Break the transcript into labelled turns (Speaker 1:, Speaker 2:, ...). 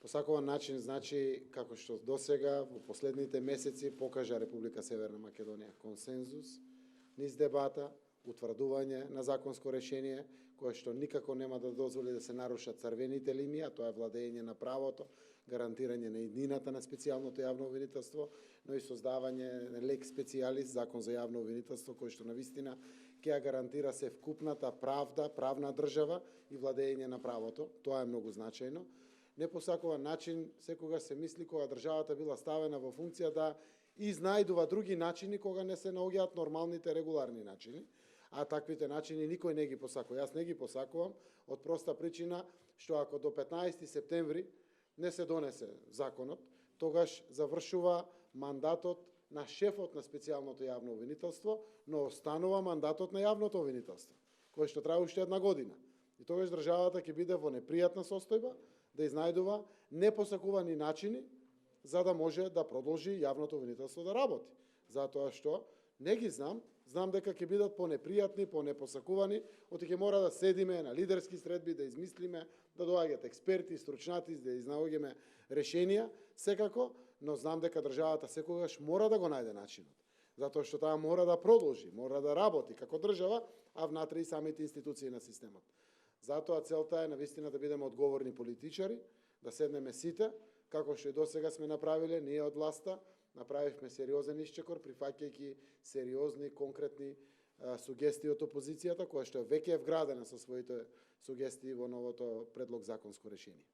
Speaker 1: Посакуван начин значи, како што досега во последните месеци покажа Република Северна Македонија консензус, низ дебата, утврдување на законско решение, кое што никако нема да дозволи да се нарушат црвените линии, а тоа е владење на правото, гарантирање на иднината на специјалното јавно обвинителство, но и создавање на лек специјалис, закон за јавно обвинителство, кој што навистина ќе ја гарантира севкупната правда, правна држава и владење на правото. Тоа е многу значајно. Не посакуван начин, секогаш се мисли кога државата била ставена во функција да изнајдува други начини кога не се наоѓаат нормалните регуларни начини, а таквите начини никој не ги посакува. Јас не ги посакувам од проста причина што ако до 15 септември не се донесе законот, тогаш завршува мандатот на шефот на специјалното јавно обвинителство, но останува мандатот на јавното обвинителство, кој што трае уште една година. И тогаш државата ќе биде во непријатна состојба да изнајдува непосакувани начини за да може да продолжи јавното обвинителство да работи. Затоа што не ги знам дека ќе бидат понепријатни, понепосакувани, оти ќе мора да седиме на лидерски средби, да измислиме, да доаѓаат експерти, стручњаци, да изнаоѓеме решенија, секако, но знам дека државата секогаш мора да го најде начинот. Затоа што таа мора да продолжи, мора да работи како држава, а внатре и самите институции на системот. Затоа целта е навистина да бидеме одговорни политичари, да седнеме сите, како што и досега сме направиле, ние од власта направивме сериозен исчекор, прифаќајќи сериозни, конкретни сугестии од опозицијата, која што веќе е вградена со своите сугестии во новото предлог законско решение.